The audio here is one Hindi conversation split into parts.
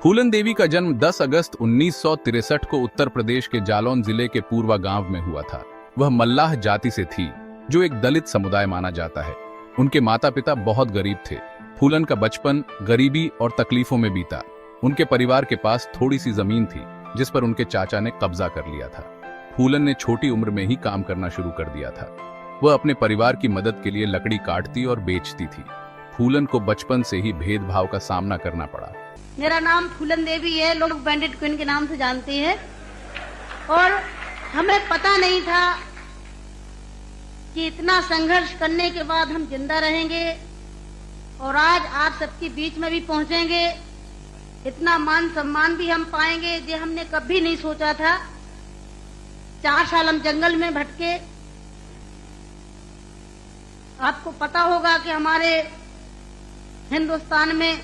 फूलन देवी का जन्म 10 अगस्त 1963 को उत्तर प्रदेश के जालौन जिले के पूर्वा गांव में हुआ था। वह मल्लाह जाति से थी, जो एक दलित समुदाय माना जाता है। उनके माता पिता बहुत गरीब थे। फूलन का बचपन गरीबी और तकलीफों में बीता। उनके परिवार के पास थोड़ी सी जमीन थी, जिस पर उनके चाचा ने कब्जा कर लिया था। फूलन ने छोटी उम्र में ही काम करना शुरू कर दिया था। वह अपने परिवार की मदद के लिए लकड़ी काटती और बेचती थी। फूलन को बचपन से ही भेदभाव का सामना करना पड़ा। मेरा नाम फूलन देवी है, लोग बैंडेड क्वीन के नाम से जानते हैं। और हमें पता नहीं था कि इतना संघर्ष करने के बाद हम जिंदा रहेंगे और आज आप सबके बीच में भी पहुंचेंगे। इतना मान सम्मान भी हम पाएंगे, ये हमने कभी नहीं सोचा था। 4 साल हम जंगल में भटके। आपको पता होगा कि हमारे हिंदुस्तान में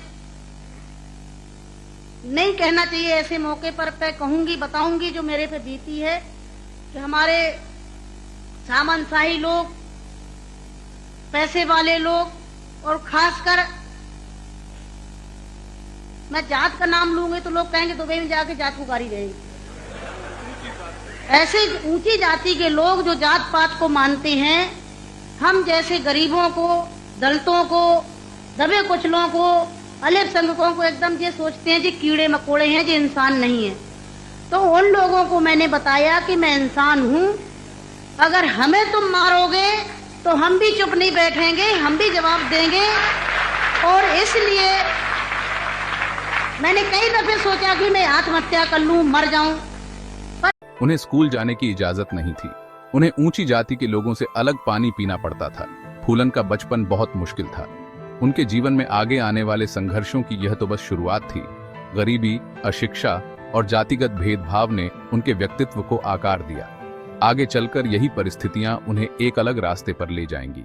नहीं कहना चाहिए ऐसे मौके पर कहूंगी, बताऊंगी जो मेरे पे बीती है, कि हमारे सामंतशाही लोग, पैसे वाले लोग और खासकर मैं जात का नाम लूंगी तो लोग कहेंगे दुबई में जाके जात पुकारी रहेगी। ऐसे ऊंची जाति के लोग जो जात पात को मानते हैं, हम जैसे गरीबों को, दलितों को, दबे कुचलों को, अल्पसंख्यकों को एकदम ये सोचते हैं जी कीड़े मकोड़े हैं, जी इंसान नहीं है। तो उन लोगों को मैंने बताया कि मैं इंसान हूं, अगर हमें तुम मारोगे तो हम भी चुप नहीं बैठेंगे, हम भी जवाब देंगे। और इसलिए मैंने कई दफे सोचा कि मैं आत्महत्या कर लूं, मर जाऊं। उन्हें स्कूल जाने की इजाजत नहीं थी। उन्हें ऊंची जाति के लोगों से अलग पानी पीना पड़ता था। फूलन का बचपन बहुत मुश्किल था। उनके जीवन में आगे आने वाले संघर्षों की यह तो बस शुरुआत थी। गरीबी, अशिक्षा और जातिगत भेदभाव ने उनके व्यक्तित्व को आकार दिया। आगे चलकर यही परिस्थितियां उन्हें एक अलग रास्ते पर ले जाएंगी।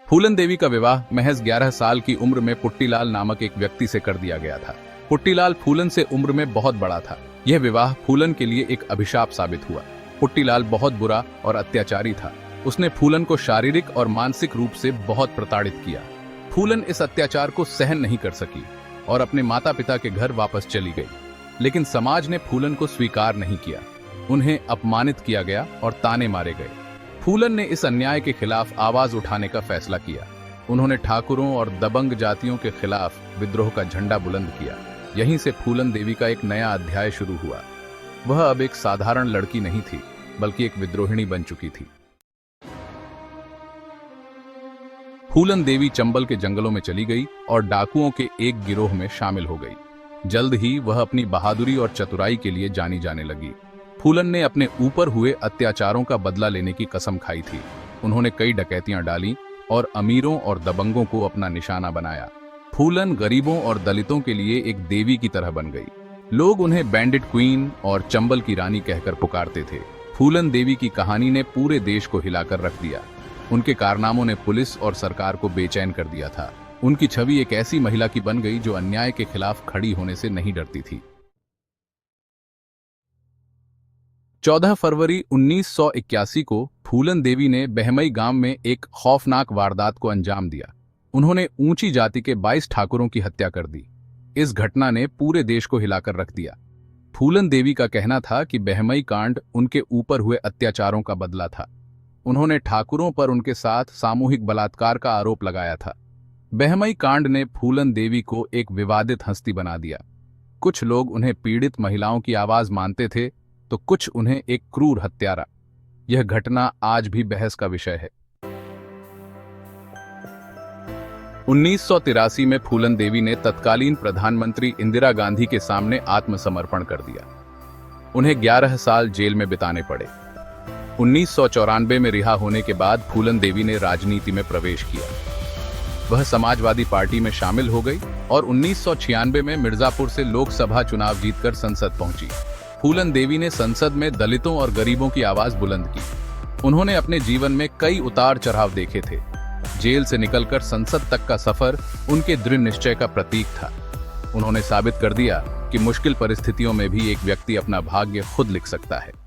फूलन देवी का विवाह महज 11 साल की उम्र में पुट्टीलाल नामक एक व्यक्ति से कर दिया गया था। पुट्टीलाल फूलन से उम्र में बहुत बड़ा था। यह विवाह फूलन के लिए एक अभिशाप साबित हुआ। पुट्टीलाल बहुत बुरा और अत्याचारी था। उसने फूलन को शारीरिक और मानसिक रूप से बहुत प्रताड़ित किया। फूलन इस अत्याचार को सहन नहीं कर सकी और अपने माता पिता के घर वापस चली गई। लेकिन समाज ने फूलन को स्वीकार नहीं किया। उन्हें अपमानित किया गया और ताने मारे गए। फूलन ने इस अन्याय के खिलाफ आवाज उठाने का फैसला किया। उन्होंने ठाकुरों और दबंग जातियों के खिलाफ विद्रोह का झंडा बुलंद किया। यहीं से फूलन देवी का एक नया अध्याय शुरू हुआ। वह अब एक साधारण लड़की नहीं थी, बल्कि एक विद्रोहिणी बन चुकी थी। फूलन देवी चंबल के जंगलों में चली गई और डाकुओं के एक गिरोह में शामिल हो गई। जल्द ही वह अपनी बहादुरी और चतुराई के लिए जानी जाने लगी। फूलन ने अपने ऊपर हुए अत्याचारों का बदला लेने की कसम खाई थी। उन्होंने कई डकैतियां डाली और अमीरों और दबंगों को अपना निशाना बनाया। फूलन गरीबों और दलितों के लिए एक देवी की तरह बन गई। लोग उन्हें बैंडेड क्वीन और चंबल की रानी कहकर पुकारते थे। फूलन देवी की कहानी ने पूरे देश को हिलाकर रख दिया। उनके कारनामों ने पुलिस और सरकार को बेचैन कर दिया था। उनकी छवि एक ऐसी महिला की बन गई जो अन्याय के खिलाफ खड़ी होने से नहीं डरती थी। 14 फरवरी 1981 को फूलन देवी ने बहमई गांव में एक खौफनाक वारदात को अंजाम दिया। उन्होंने ऊंची जाति के 22 ठाकुरों की हत्या कर दी। इस घटना ने पूरे देश को हिलाकर रख दिया। फूलन देवी का कहना था कि बहमई कांड उनके ऊपर हुए अत्याचारों का बदला था। उन्होंने ठाकुरों पर उनके साथ सामूहिक बलात्कार का आरोप लगाया था। बहमई कांड ने फूलन देवी को एक विवादित हस्ती बना दिया। कुछ लोग उन्हें पीड़ित महिलाओं की आवाज मानते थे, तो कुछ उन्हें एक क्रूर हत्यारा। यह घटना आज भी बहस का विषय है। 1983 में फूलन देवी ने तत्कालीन प्रधानमंत्री इंदिरा गांधी के सामने आत्मसमर्पण कर दिया। उन्हें 11 साल जेल में बिताने पड़े। 1994 में रिहा होने के बाद फूलन देवी ने राजनीति में प्रवेश किया। वह समाजवादी पार्टी में शामिल हो गई और 1996 में मिर्जापुर से लोकसभा चुनाव जीतकर संसद पहुंची। फूलन देवी ने संसद में दलितों और गरीबों की आवाज बुलंद की। उन्होंने अपने जीवन में कई उतार चढ़ाव देखे थे। जेल से निकलकर संसद तक का सफर उनके दृढ़ निश्चय का प्रतीक था। उन्होंने साबित कर दिया कि मुश्किल परिस्थितियों में भी एक व्यक्ति अपना भाग्य खुद लिख सकता है।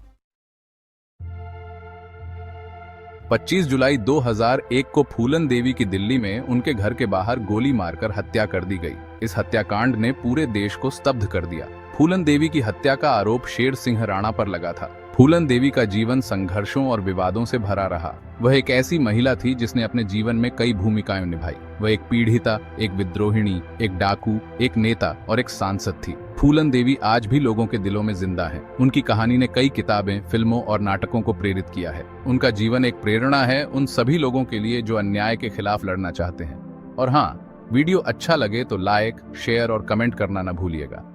25 जुलाई 2001 को फूलन देवी की दिल्ली में उनके घर के बाहर गोली मारकर हत्या कर दी गई। इस हत्याकांड ने पूरे देश को स्तब्ध कर दिया। फूलन देवी की हत्या का आरोप शेर सिंह राणा पर लगा था। फूलन देवी का जीवन संघर्षों और विवादों से भरा रहा। वह एक ऐसी महिला थी जिसने अपने जीवन में कई भूमिकाएं निभाई। वह एक पीड़िता, एक विद्रोहिणी, एक डाकू, एक नेता और एक सांसद थी। फूलन देवी आज भी लोगों के दिलों में जिंदा है। उनकी कहानी ने कई किताबें, फिल्मों और नाटकों को प्रेरित किया है। उनका जीवन एक प्रेरणा है उन सभी लोगों के लिए जो अन्याय के खिलाफ लड़ना चाहते हैं। और हाँ, वीडियो अच्छा लगे तो लाइक, शेयर और कमेंट करना न भूलिएगा।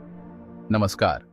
नमस्कार।